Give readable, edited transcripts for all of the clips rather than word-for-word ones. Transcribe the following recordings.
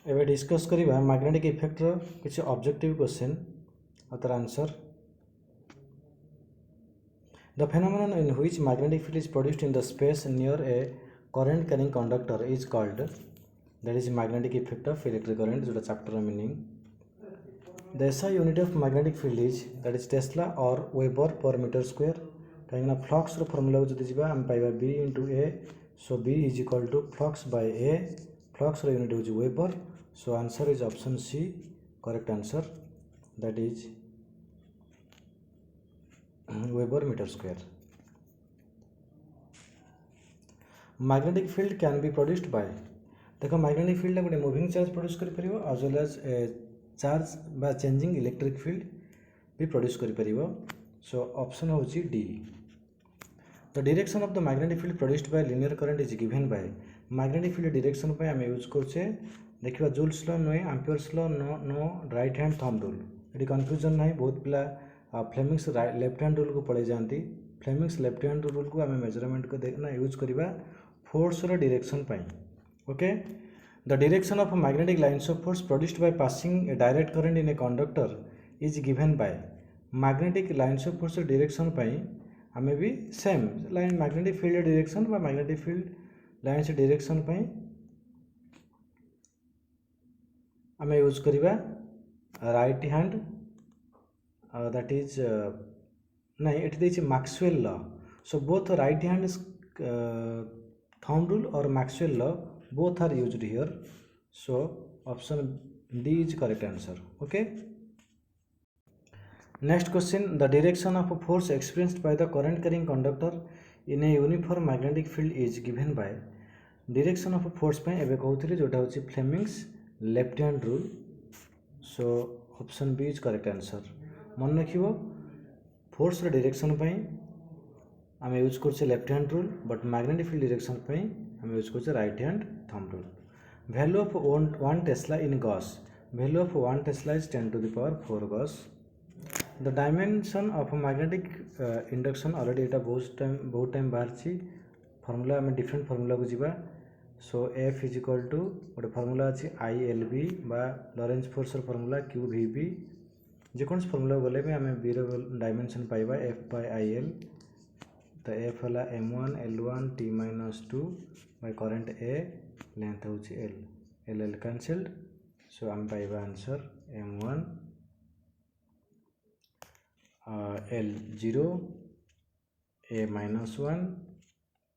एबे डिस्कस करिबा magnetic effect रो किछि ऑब्जेक्टिव क्वेश्चन और तार answer. The phenomenon in which magnetic field is produced in the space near a current carrying conductor is called, that is magnetic effect of electric current, जोटा chapter meaning. The SI unit of magnetic field is, that is Tesla or Weber per meter square. कहीं flux रो formula को जदि जिबा हम पाइबा B into A, so B is equal to flux by A, flux रो unit होची Weber, so answer is option C, correct answer, that is Weber meter square. Magnetic field can be produced by, देखो magnetic field गोटे moving charge produce कर परिबो as well as charge बा changing electric field भी produce कर परिबो, so option होची D. The direction of the magnetic field produced by linear current is given by, magnetic field direction पे हम यूज करछे देखिबा जूल्स लॉ नो एम्पियर्स लॉ नो राइट हैंड थंब रूल. एटी कंफ्यूजन नाही, बहुत पिला फ्लेमिंग्स लेफ्ट हैंड रूल को पळे जानती. फ्लेमिंग्स लेफ्ट हैंड रूल को हम मेजरमेंट को देखना यूज करिबा फोर्स रो डायरेक्शन पाई. Okay, the direction of magnetic lines of force produced by passing a direct current in a conductor is given by, magnetic lines of force direction पाई हमें भी same line magnetic field direction बा magnetic field lines direction पाई हमें use करिबा right hand, that is नहीं एटी देछि Maxwell law, so both right hand thumb rule or Maxwell law both are used here, so option D is correct answer. Okay, next question, the direction of a force experienced by the current carrying conductor in a uniform magnetic field is given by, direction of a force पे एबे कहउथिले जोटा होची Fleming's left hand rule, so option B is correct answer. मन रखिबो force रो direction पे आम यूज करछे left hand rule, but magnetic field direction पे आम यूज करछे right hand thumb rule. Value of 1 tesla in gauss, value of 1 tesla is 10 to the power 4 gauss. The dimension of magnetic induction already एटा बहुत time बाहर छी formula, आम different formula को जिबा, so F is equal to गोटे formula अछि ILB बा लॉरेंज फोर्स रो फार्मूला QVB, जेकोन फार्मूला गले भी आम बी रो डायमेंशन पाइबा F by IL, तो एफ है m1 l1 t-2 by current A, length होची l, l कैंसल्ड, सो आम पाइबा answer m1 l0 a-1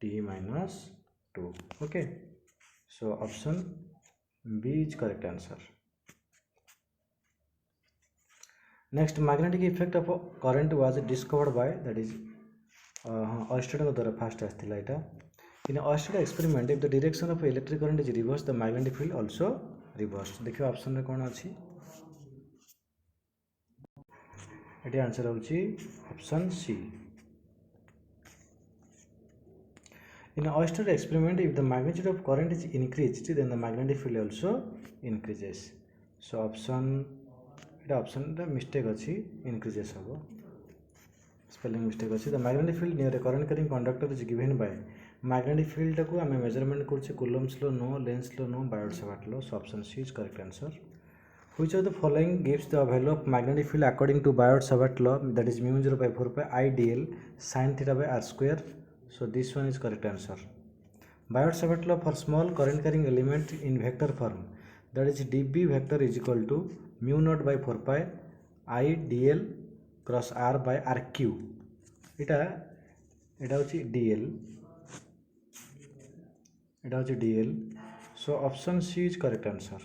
t-2. Okay, so option B is correct answer. Next, magnetic effect of current was discovered by, that is ऑयस्टेड द्वारा first आसला एटा. In Oersted experiment if the direction of electric current is reverse the magnetic field also reverse. देखियो option रे कोन अछि, एटी answer होची option C. In Oersted experiment if the magnitude of current is increased then the magnetic field also increases, so option एटा option रे mistake अछि, increases होबो, स्पेलिंग मिस्टेक अच्छी. The magnetic field near a current carrying conductor is given by, magnetic field को आम measurement करछे Coulomb's law no, Lenz law no, Biot Savart law, so option C is correct answer. Which of the following gives the value of magnetic field according to Biot Savart law, that is μ0/4 IDL sin theta by r square, so this one is correct answer. Biot Savart law for small current carrying element in vector form, that is dB vector is equal to μ0/4 IDL cross r bye RQ. इटा होची DL, इटा होची DL, so option C is correct answer.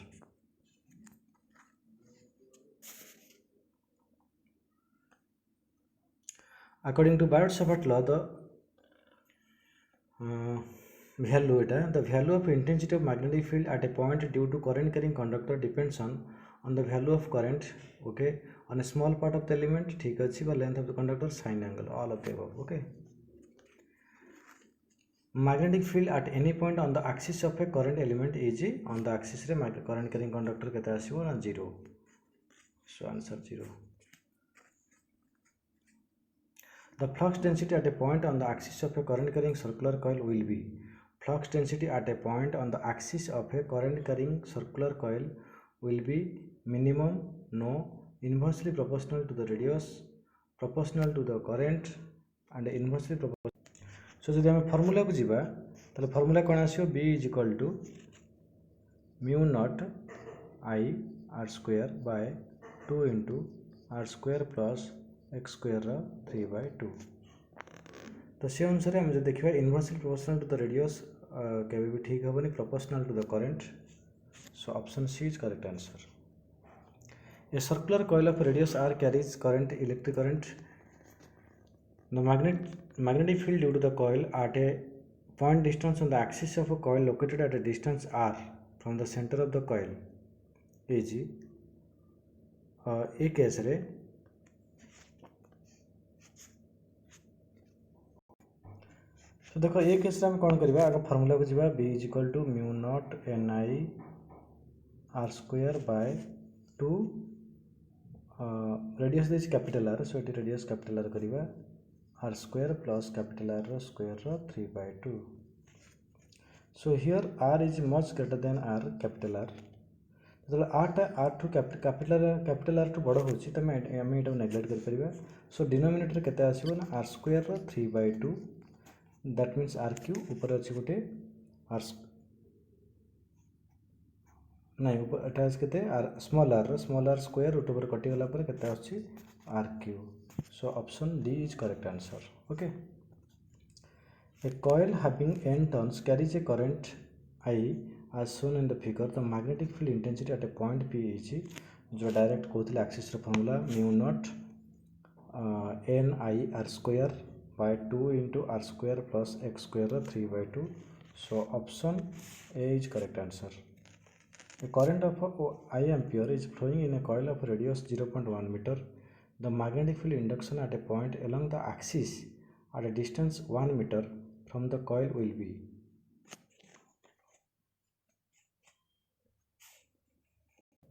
According to Biot Savart law the value, the value of intensity of magnetic field at a point due to current carrying conductor depends on the value of current, okay, on a small part of the element, ठीक अच्छी, but length of the conductor, sine angle, all of the above. Okay, magnetic field at any point on the axis of a current element is, on the axis रे current carrying conductor केते आसीबो ना 0, so answer 0. The flux density at a point on the axis of a current carrying circular coil will be, flux density at a point on the axis of a current carrying circular coil will be minimum, no, inversely proportional to the radius, proportional to the current and inversely proportional. So जदि आम formula को जीवा ताले formula कौन आसियो B is equal to mu naught I r square by 2 into r square plus x square 3/2. तो से अनुसार आम जो देखा inversely proportional to the radius केबे भी ठीक हेनी proportional to the current. So option C is correct answer. A circular coil of radius r carries current, electric current. The magnetic field due to the coil at a point distance on the axis of a coil located at a distance r from the center of the coil is a case रे तो देखो ये case आम कौन करवा आगे formula को जीवा B is equal to mu naught NI r square by 2 radius देछि कैपिटल R. सो ये रेडियस कैपिटल R करवा r square plus capital R रो square 3/2. So here r is much greater than r capital R. जो r to capital R too बड़ होछि त आम एटा neglect कर परिबा. सो डिनोमिनेटर केते आसीबो ना r square 3/2. That means R cube ऊपर अच्छे गोटे आर नहीं ऊपर अटैच के R small R square root over कटिगला केते आछि R cube. So option D is correct answer. Okay. A coil having n turns carries a current I as shown in the figure. The magnetic field intensity at a point P is जो direct कहते axis formula mu naught NI r square by 2 into r square plus x square 3/2. So option A is correct answer. A current of I ampere is flowing in a coil of radius 0.1 meter. The magnetic field induction at a point along the axis at a distance 1 meter from the coil will be.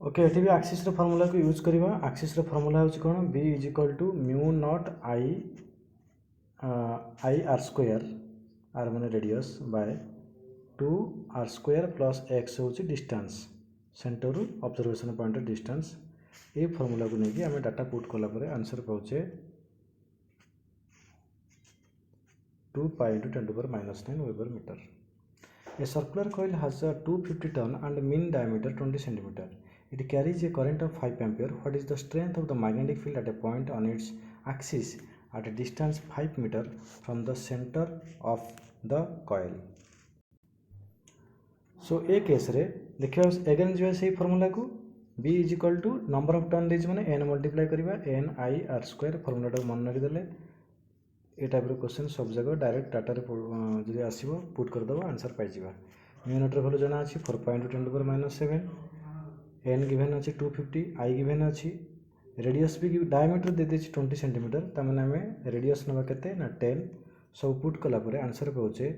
Okay ये भी axis formula को use करवा. Axis formula होची कोन B is equal to mu naught I r square r माने radius by 2 r square plus x होची distance centre observation point distance. ये फॉर्मूला को लेके आम डाटा पुट कला परे आंसर पाउचे 2 pi into 10 to the power -9 Weber meter. A circular coil has a 250 turn and mean diameter 20 cm. It carries a current of 5 ampere. What is the strength of the magnetic field at a point on its axis at a distance 5 meter from the center of the coil? So a case रे देखियो again जो है formula को B is equal to number of turn देज माने n multiply करबा NI r square formula टा मन रखि देले ए टाइप रो क्वेश्चन सब जगह डायरेक्ट डाटा रे जदि आसीबो पुट कर दबो आंसर पाइ जिबा. म्यू नॉट रे भलो जाना अछि 4.10 to the power -7. n given अच्छी 250 I गिवन अच्छी रेडियस भी डायमीटर दे देछि 20 सेंटीमीटर तमाने हमें रेडियस नबा केते ना 10. सब पुट कला परे आंसर पाउचे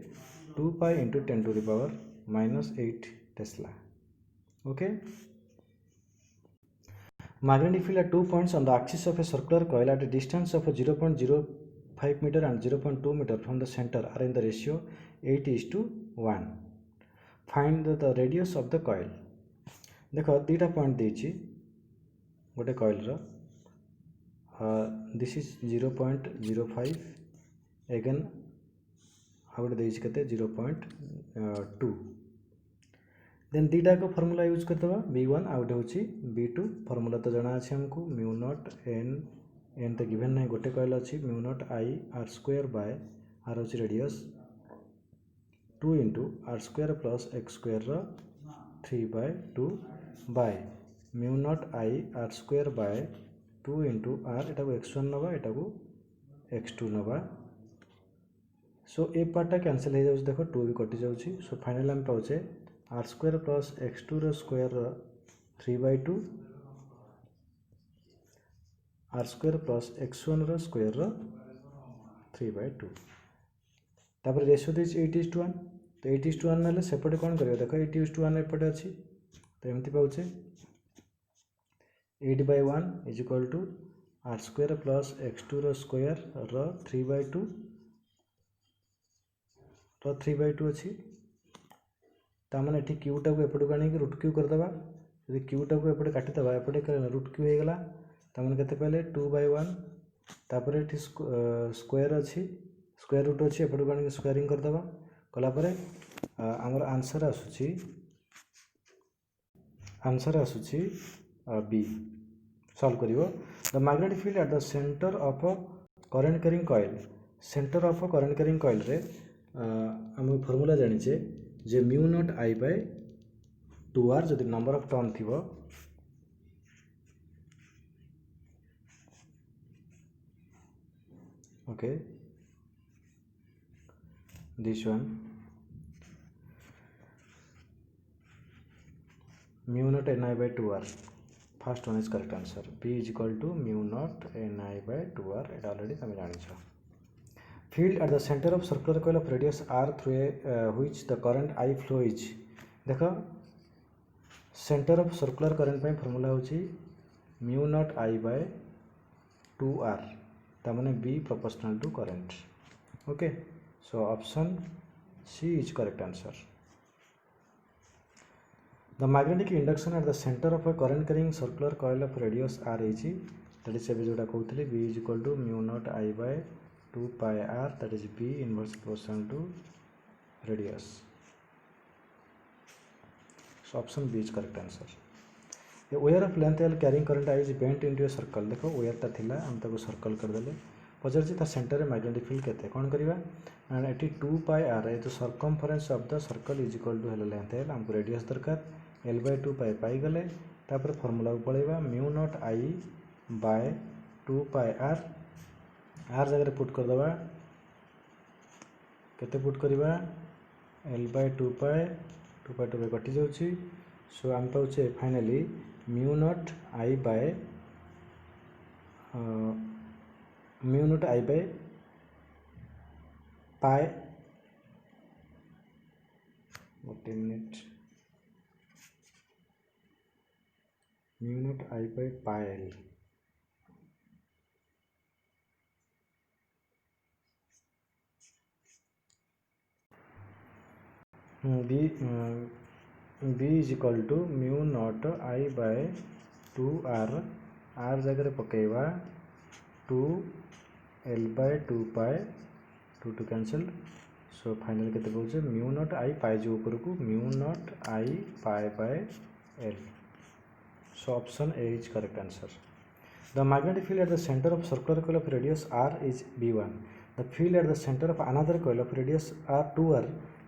2 pi into 10 to the power -8 tesla. Okay. Magnetic field at 2 points on the axis of a circular coil at a distance of 0.05 meter and 0.2 meter from the center are in the ratio 8:1. Find the radius of the coil. देख दीटा point देछि गोटे coil रो this is 0.05 again out देछि कते 0.2. Then दीटा को formula use करतबा B1 out होछि B2. Formula तो जाना अछि हमको म्यू नॉट n तो गिवन नै गोटे कॉइल अछि mu naught I r square by r होछि radius 2 into r square plus x square 3/2 by mu naught I r square by 2 into r एटा को x1 नबा एटा को x2 नबा. सो ए पार्टा कैंसिल हो जाउछ देखो 2 भी कटि जाउछि. सो फाइनल हम पाउछे r स्क्वायर प्लस x2 रो square 3/2 r square plus x1 रो स्क्वायर 3/2. तापर रेशियो दिस 8:1. तो 8:1 नाले सेपटे कोन करियो देखो 8:1 एपटे अछि तो एमती पाउछे 8/1 is equal to r square plus x2 रो स्क्वायर 3/2 अछि ताने ये क्यूटा को एपटू आनी रुट क्यू करदेवा यदि क्यूटा को एपटे काटिदेवा एपटे रुट क्यू होगा ताने के पाइले 2/1 तापर ये स्क्वायर अच्छी स्क्वायर रुट अच्छी एपटू आनी स्क्वायरिंग करदेवा कलापर आमर आंसर आसूची बी सॉल्व करिवो the magnetic field at the centre of current carrying coil centre of current carrying coil रे आम फॉर्मूला जानिचे जे mu naught I by 2r जदि नंबर ऑफ टर्न थिबो okay this one mu naught ni by 2r first one is correct answer b is equal to mu naught ni by 2r एटा already तुम जानिछ field at the centre of circular coil of radius r through which the current i flow is देखो centre of circular current पे formula होची mu naught i by 2r तामने b proportional to current okay so option c is correct answer The magnetic induction at the center of a current carrying circular coil of radius r is that is जोटा कहते b is equal to mu naught I by 2 pi r that is b inverse proportional to radius. So option B is correct answer. A wire of length L carrying current I is bent into a circle. देखो wire टा थिला हम ताको circle कर देले पचार ता centre रे magnetic field केते कोन करबा एंड एटी 2 pi r है तो circumference of the circle is equal to हेले length L हमको radius दरकार L by 2 pi पाई गले तापर फॉर्मूला को पळेबा mu naught I by 2 pi r r जगह पुट कर दबा केते पुट करबा L by 2 pi कटि जाउची सो हम पाउचे finally mu naught I by pi what a minute mu naught I by pi L b is equal to mu naught I by 2r r जगह पकेवा 2 L by 2 pi 2 to cancel so final केते पहुचे mu naught I pi जो ऊपर को mu naught I pi by L so option A is correct answer. The magnetic field at the center of circular coil of radius r is b1. The field at the center of another coil of radius r2r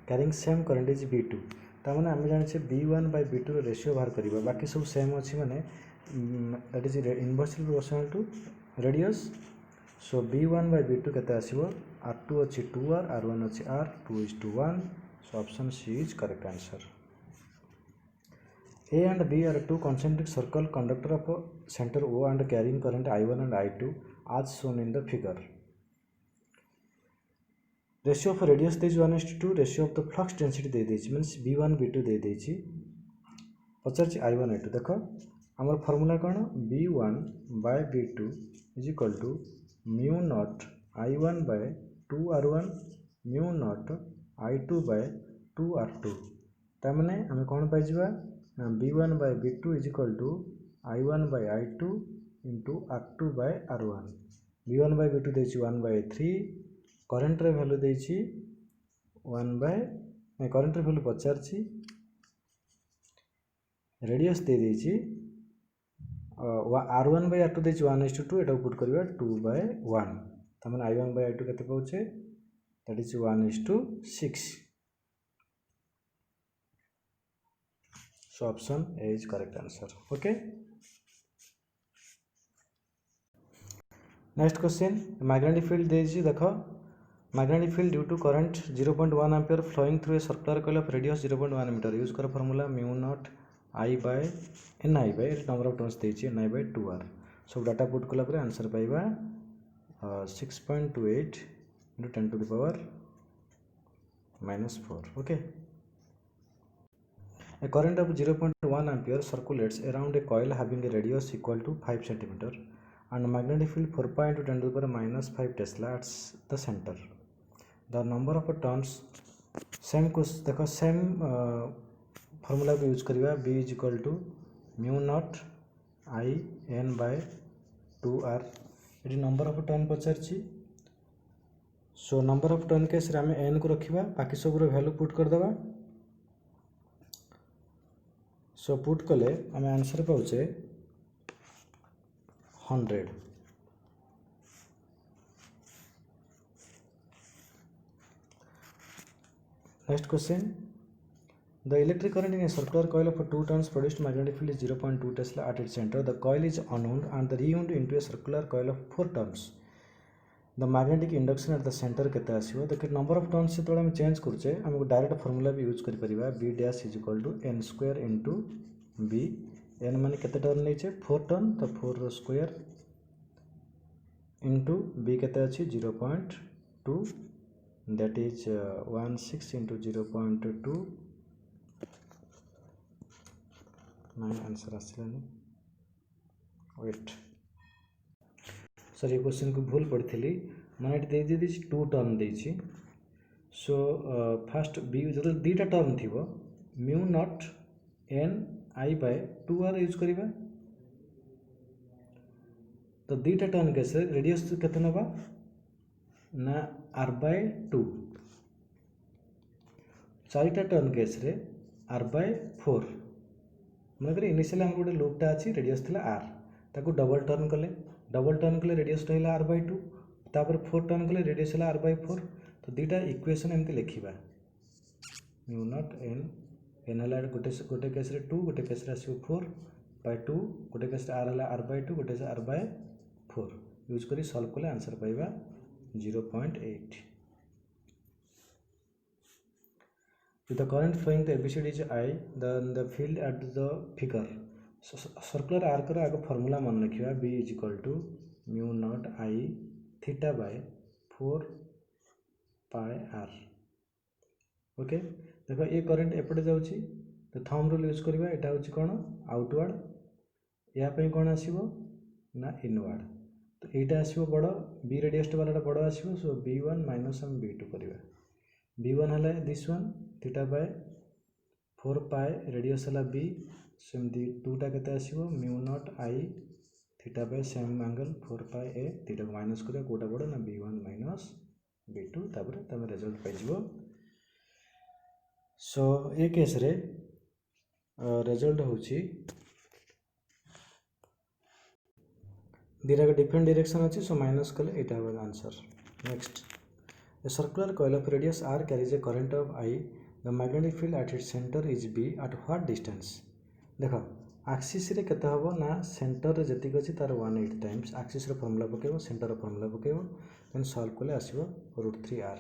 carrying same current is b2. तामने आम जाने b1 by b2 row ratio बाहर करिबा बाकी सब same अछि माने that is inversely proportional to radius so b1 by b2 केते आसीबो r2 अछि 2r r1 अछि r 2 is to 1 so option C is correct answer. A and B are two concentric circle conductor of center O and carrying current I1 and I2 as shown in the figure. Ratio of radius is 1:2 ratio of the flux density दे देछि means B1 B2 दे देछि पचार I1 I2 देखो हमर formula cone B1 by B2 is equal to mu naught I1 by 2r1 mu naught I2 by 2r2 तामने हम कोन पाइ जिबा b1 by b2 is equal to I1 by I2 into r2 by r1 b1 by b2 देछि 1 by 3 current रे value देछि 1 by नै current रे value पचारछि radius दे देछि r1 by r2 देछि 1:2 एटा put करबा 2 by 1 तमन I1 by I2 केते पहुचे that is 1:6 so option A is correct answer. Okay, next question magnetic field देछि देखो magnetic field due to current 0.1 ampere flowing through a circular coil of radius 0.1 meter use कर formula mu naught I by ni by number of turns देछि ni by 2r so data put कला पर answer पाइबा 6.28 into 10 to the power -4. Okay, a current of 0.1 ampere circulates around a coil having a radius equal to 5 cm and a magnetic field 4 pi into 10 to the power -5 Tesla at the center. The number of turns same देखो same formula को use करवा b is equal to mu naught I N by 2r ये number of turn पचार। So number of turn case आम N को रखा बाकी सब वैल्यू पुट करदे। सो पुट कले आम आंसर पाचे 100। Next question the electric current in a circular coil of 2 turns produced magnetic field is 0.2 Tesla at its center. The coil is unwound and rewound into a circular coil of 4 turns. The magnetic induction at the center केते आसीबो देखि number of turns से हम change करछे हमको direct formula भी use करि परिबा b dash is equal to n square into b n माने केते टर्न नै छे 4 टर्न तो 4 रो स्क्वायर इनटू b केते अछि 0.2 that is 16 into 0.2 nine answer आसलानी वेट सर ये क्वेश्चन को भूल पड़ी मैंने दे दी 2 टर्न देछि। सो फास्ट बी जो दीटा टर्न थी mu naught N I by 2r use करिबा तो दीटा टर्न केस रेडियस केते नबा ना r बाय 2 चारिटा टर्न केस रे r बाय 4 मनकर इनिशियल आम गोटे लूपटा अच्छी रेडियस थिला r ताको डबल टर्न कले रेडियस रहा r बाय 2 तापर 4 टर्न कले रेडियस है r बाय 4 तो दीटा इक्वेशन एमती लिखा म्यू नॉट एन एन है गोटे केस 2 गोटे केस आसो 4 बाय 2 गोटे केस r है r बाय 2 गोटे r बाय 4 यूज करी सॉल्व कले आंसर पाइबा 0.8। If the current flowing the ABCD is I, then the field at the figure. Circular arc रो आगे फॉर्मूला मन रखिबा B is equal to mu naught I theta by 4 pi r। Okay देखो ये current एपटे जाउची तो thumb rule use करबा एटा होची कोन outward या पे कोन आसीबो ना इनवर्ड तो एटा आसीबो बड़ B रेडियस वाला बड़ आसीबो सो B1 माइनस हम B2 करबा B1 हला this one theta by 4 pi radius है बी सेमती 2टा केते आसीबो mu naught I theta by same angle 4 pi a theta को माइनस करिया कोटा बड़ ना B1 माइनस B2 तापर तमे रिजल्ट पाइ जिवो। सो ए केस रे रिजल्ट होची दीरा डिफरेंट डायरेक्शन अछि सो माइनस कले एटा होगा answer. Next a circular coil of radius r carries a current of I. The magnetic field at its center is B. At what distance? देखो axis रे केते हबो ना सेंटर रे जति अछि तार 180 टाइम्स एक्सिस रे फार्मूला पकेबो सेंटर रे फार्मूला पकेबो देन सॉल्व कले आसीबो √3r।